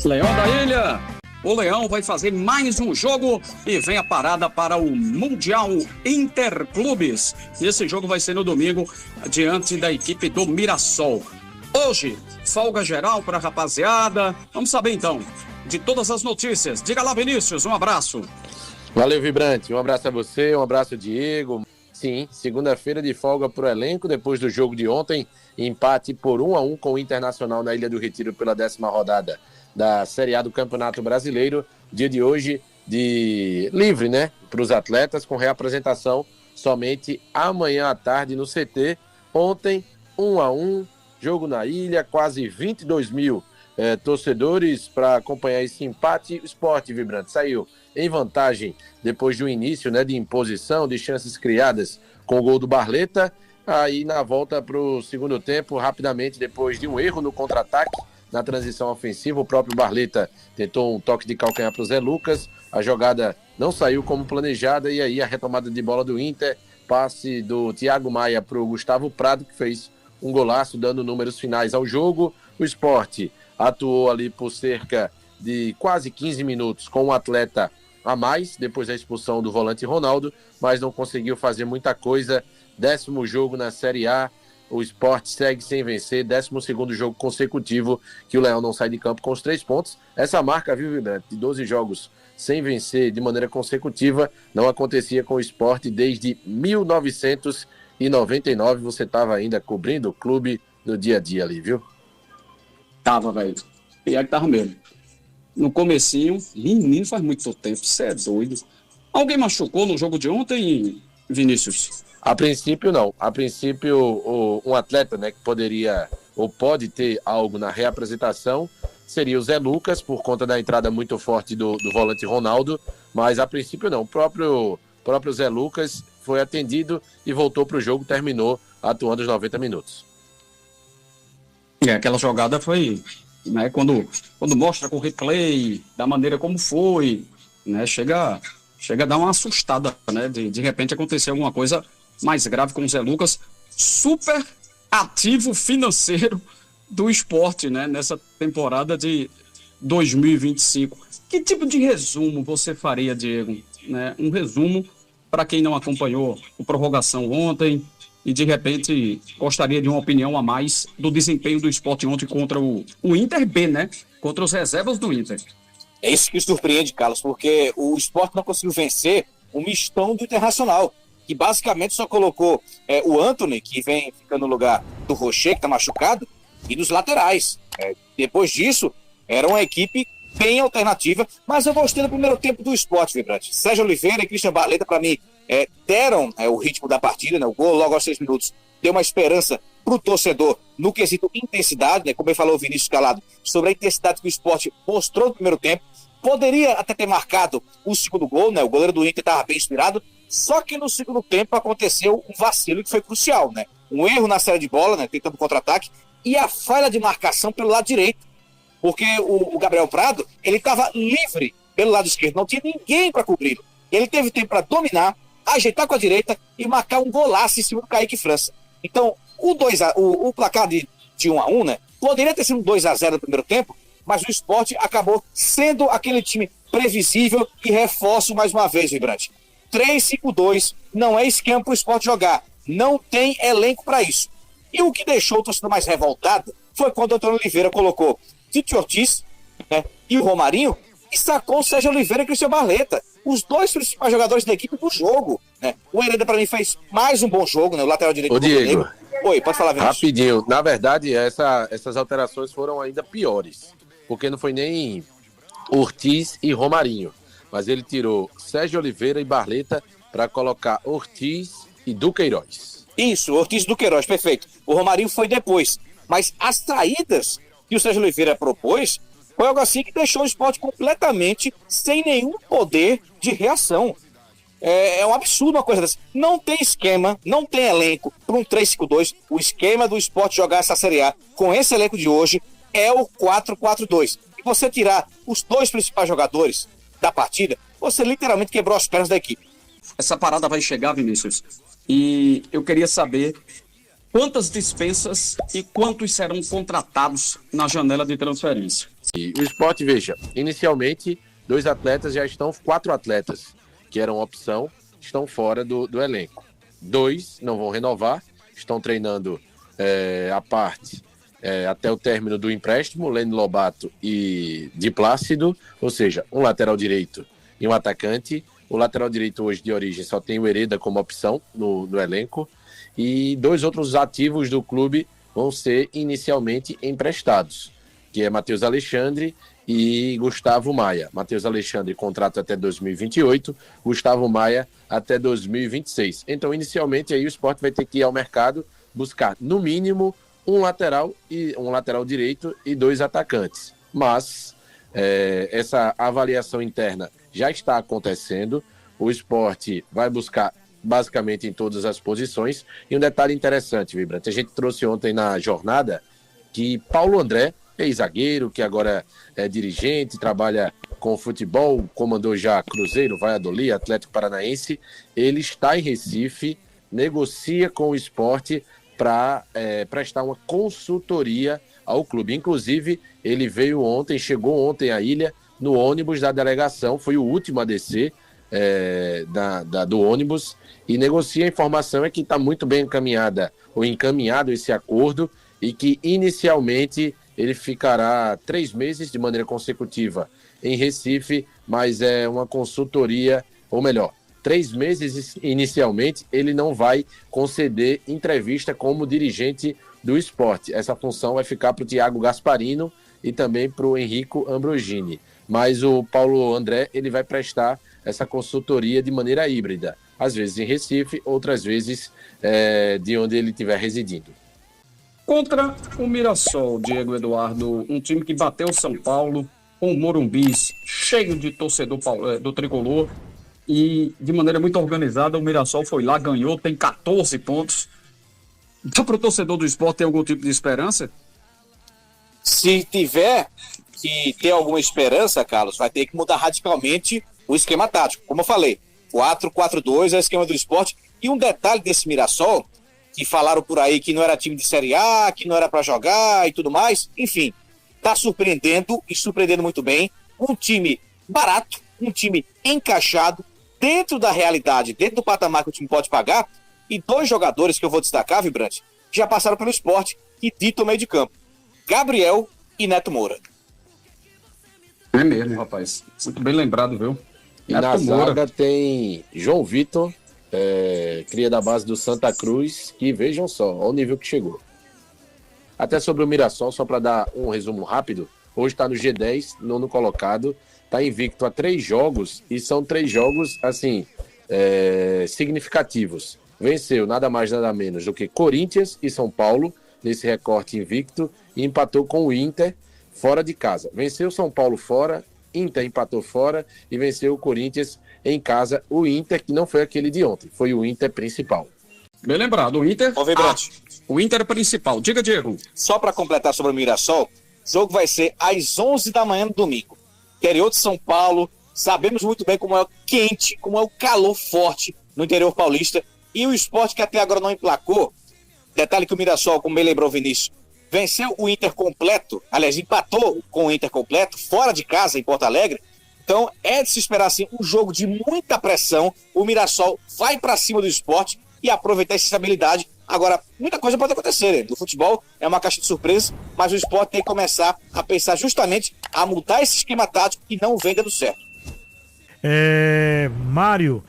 Leão da Ilha, o Leão vai fazer mais um jogo e vem a parada para o Mundial Interclubes. E esse jogo vai ser no domingo, diante da equipe do Mirassol. Hoje, folga geral para a rapaziada. Vamos saber então de todas as notícias. Diga lá, Vinícius, um abraço. Valeu, Vibrante. Um abraço a você, um abraço, Diego. Sim, segunda-feira de folga para o elenco, depois do jogo de ontem, empate por 1-1 com o Internacional na Ilha do Retiro pela 10ª rodada da Série A do Campeonato Brasileiro. Dia de hoje de livre, né, para os atletas, com reapresentação somente amanhã à tarde no CT. Ontem, 1-1, jogo na ilha, quase 22 mil torcedores para acompanhar esse empate. O Sport, Vibrante, saiu em vantagem depois de um início, né, de imposição, de chances criadas com o gol do Barleta. Aí na volta para o segundo tempo, rapidamente, depois de um erro no contra-ataque, na transição ofensiva, o próprio Barleta tentou um toque de calcanhar para o Zé Lucas, a jogada não saiu como planejada, e aí a retomada de bola do Inter, passe do Thiago Maia para o Gustavo Prado, que fez um golaço, dando números finais ao jogo. O Sport atuou ali por cerca de quase 15 minutos com um atleta a mais, depois da expulsão do volante Ronaldo, mas não conseguiu fazer muita coisa. 10º jogo na Série A, o Sport segue sem vencer, 12º jogo consecutivo que o Leão não sai de campo com os 3 pontos. Essa marca, viu, Vibrante, de 12 jogos sem vencer de maneira consecutiva, não acontecia com o Sport desde 1999. Você estava ainda cobrindo o clube no dia a dia ali, viu? Tava, velho. E é que tava mesmo. No comecinho, menino, faz muito tempo, você é doido. Alguém machucou no jogo de ontem, Vinícius? A princípio, não. A princípio, um atleta, né, que poderia ou pode ter algo na reapresentação seria o Zé Lucas, por conta da entrada muito forte do volante Ronaldo, mas a princípio não. O próprio Zé Lucas foi atendido e voltou para o jogo, terminou atuando os 90 minutos. Aquela jogada foi, né, quando mostra com o replay, da maneira como foi, né, chega a dar uma assustada, né, de repente acontecer alguma coisa mais grave com o Zé Lucas, super ativo financeiro do Sport, né, nessa temporada de 2025. Que tipo de resumo você faria, Diego? Né, um resumo para quem não acompanhou o prorrogação ontem e de repente gostaria de uma opinião a mais do desempenho do Sport ontem contra o Inter B, né, contra os reservas do Inter. É isso que surpreende, Carlos, porque o Sport não conseguiu vencer o mistão do Internacional, que basicamente só colocou o Antony, que vem ficando no lugar do Rocher, que está machucado, e dos laterais. Depois disso, era uma equipe bem alternativa, mas eu gostei do primeiro tempo do Sport, Vibrante. Sérgio Oliveira e Christian Barleta, para mim, deram o ritmo da partida, né? O gol logo aos 6 minutos deu uma esperança para o torcedor no quesito intensidade, né? Como ele falou o Vinícius Calado, sobre a intensidade que o Sport mostrou no primeiro tempo. Poderia até ter marcado o segundo gol, né? O goleiro do Inter estava bem inspirado, só que no segundo tempo aconteceu um vacilo que foi crucial, né? Um erro na saída de bola, né? Tentando contra-ataque, e a falha de marcação pelo lado direito, porque o Gabriel Prado, ele estava livre pelo lado esquerdo, não tinha ninguém para cobrir. Ele teve tempo para dominar, ajeitar com a direita e marcar um golaço em cima do Kaique França. Então, o placar de 1-1, né? Poderia ter sido um 2-0 no primeiro tempo, mas o Sport acabou sendo aquele time previsível, e reforço mais uma vez, Vibrante. 3-5-2 não é esquema para o Sport jogar. Não tem elenco para isso. E o que deixou o torcedor mais revoltado foi quando o Antônio Oliveira colocou Tite Ortiz, né, e o Romarinho, e sacou o Sérgio Oliveira e Christian Barleta, os 2 principais jogadores da equipe do jogo. Né? O Hereda, para mim, fez mais um bom jogo, né, o lateral direito. Ô, Diego, oi, pode falar, Vinícius. Rapidinho. Na verdade, essas alterações foram ainda piores, porque não foi nem Ortiz e Romarinho, mas ele tirou Sérgio Oliveira e Barleta para colocar Ortiz e Duqueiroz. Isso, Ortiz e Duqueiroz, perfeito. O Romarinho foi depois, mas as saídas que o Sérgio Oliveira propôs foi algo assim que deixou o Sport completamente sem nenhum poder de reação. É um absurdo uma coisa dessa. Não tem esquema, não tem elenco para um 3-5-2. O esquema do Sport jogar essa Série A com esse elenco de hoje é o 4-4-2. E você tirar os 2 principais jogadores da partida, você literalmente quebrou as pernas da equipe. Essa parada vai chegar, Vinícius, e eu queria saber quantas dispensas e quantos serão contratados na janela de transferência. E o Sport, veja, inicialmente, 2 atletas já estão, 4 atletas que eram opção, estão fora do elenco. 2 não vão renovar, estão treinando a parte até o término do empréstimo, Lene Lobato e Di Plácido, ou seja, um lateral direito e um atacante. O lateral direito hoje de origem só tem o Hereda como opção no elenco, e 2 outros ativos do clube vão ser inicialmente emprestados, que é Matheus Alexandre e Gustavo Maia. Matheus Alexandre, contrato até 2028, Gustavo Maia até 2026. Então, inicialmente, aí o Sport vai ter que ir ao mercado buscar, no mínimo, um lateral direito e 2 atacantes. Mas essa avaliação interna já está acontecendo. O Sport vai buscar basicamente em todas as posições. E um detalhe interessante, Vibrante, a gente trouxe ontem na jornada que Paulo André, ex-zagueiro, que agora é dirigente, trabalha com futebol, comandou já Cruzeiro, Valladolid, Atlético Paranaense, ele está em Recife, negocia com o Sport para prestar uma consultoria ao clube. Inclusive, ele chegou ontem à ilha, no ônibus da delegação, foi o último a descer do ônibus, e negocia. A informação é que está muito bem encaminhado esse acordo, e que inicialmente ele ficará 3 meses de maneira consecutiva em Recife, mas é uma consultoria, ou melhor, 3 meses inicialmente, ele não vai conceder entrevista como dirigente do Sport. Essa função vai ficar para o Thiago Gasparino e também para o Henrico Ambrogini. Mas o Paulo André, ele vai prestar essa consultoria de maneira híbrida, às vezes em Recife, outras vezes de onde ele estiver residindo. Contra o Mirassol, Diego Eduardo, um time que bateu o São Paulo, com o Morumbi cheio de torcedor do Tricolor, e de maneira muito organizada, o Mirassol foi lá, ganhou, tem 14 pontos. Então, para o torcedor do Sport, tem algum tipo de esperança? Se tiver que ter alguma esperança, Carlos, vai ter que mudar radicalmente o esquema tático. Como eu falei, 4-4-2 é o esquema do Sport. E um detalhe desse Mirassol, que falaram por aí que não era time de Série A, que não era para jogar e tudo mais. Enfim, tá surpreendendo e surpreendendo muito bem. Um time barato, um time encaixado, dentro da realidade, dentro do patamar que o time pode pagar. E 2 jogadores que eu vou destacar, Vibrante, já passaram pelo Sport e ditam o meio de campo: Gabriel e Neto Moura. É mesmo, rapaz. Muito bem lembrado, viu? E na zaga tem João Vitor, cria da base do Santa Cruz, que vejam só, olha o nível que chegou. Até sobre o Mirassol, só para dar um resumo rápido, hoje está no G10, nono colocado, está invicto a 3 jogos, e são 3 jogos, assim, significativos. Venceu nada mais, nada menos do que Corinthians e São Paulo, nesse recorte invicto, e empatou com o Inter fora de casa. Venceu São Paulo fora, Inter empatou fora e venceu o Corinthians em casa. O Inter, que não foi aquele de ontem, foi o Inter principal. Bem lembrado, o Inter. O Inter principal. Diga, Diego. Só para completar sobre o Mirassol, o jogo vai ser às 11 da manhã no domingo. Interior de São Paulo, sabemos muito bem como é quente, como é o calor forte no interior paulista. E o Sport, que até agora não emplacou. Detalhe que o Mirassol, como bem lembrou o Vinícius, venceu o Inter completo, aliás, empatou com o Inter completo, fora de casa, em Porto Alegre. Então, é de se esperar, assim, um jogo de muita pressão. O Mirassol vai para cima do Sport e aproveitar essa estabilidade. Agora, muita coisa pode acontecer, né? No futebol é uma caixa de surpresas, mas o Sport tem que começar a pensar justamente a mudar esse esquema tático que não vem dando certo. Mário,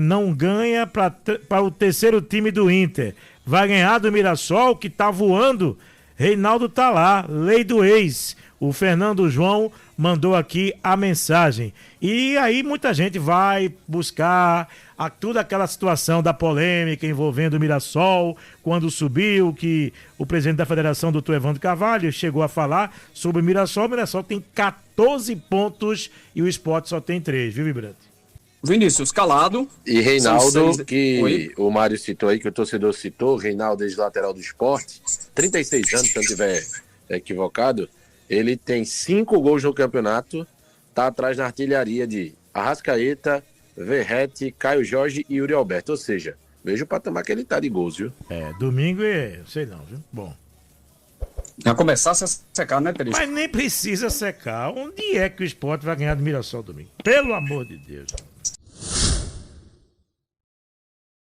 não ganha para o terceiro time do Inter. Vai ganhar do Mirassol, que tá voando. Reinaldo tá lá, lei do ex. O Fernando João mandou aqui a mensagem. E aí muita gente vai buscar toda aquela situação da polêmica envolvendo o Mirassol, quando subiu, que o presidente da federação, doutor Evandro Carvalho, chegou a falar sobre o Mirassol. O Mirassol tem 14 pontos e o Sport só tem 3, viu, Vibrante? Vinícius calado. E Reinaldo, que o Mário citou aí, que o torcedor citou, Reinaldo, ex-lateral do Sport, 36 anos, se eu não estiver equivocado, ele tem 5 gols no campeonato, tá atrás na artilharia de Arrascaeta, Verratti, Caio Jorge e Yuri Alberto. Ou seja, veja o patamar que ele tá de gols, viu? Domingo sei não, viu? Bom. Já começasse a secar, né, Teres? Mas nem precisa secar. Onde é que o Sport vai ganhar do Mirassol domingo? Pelo amor de Deus.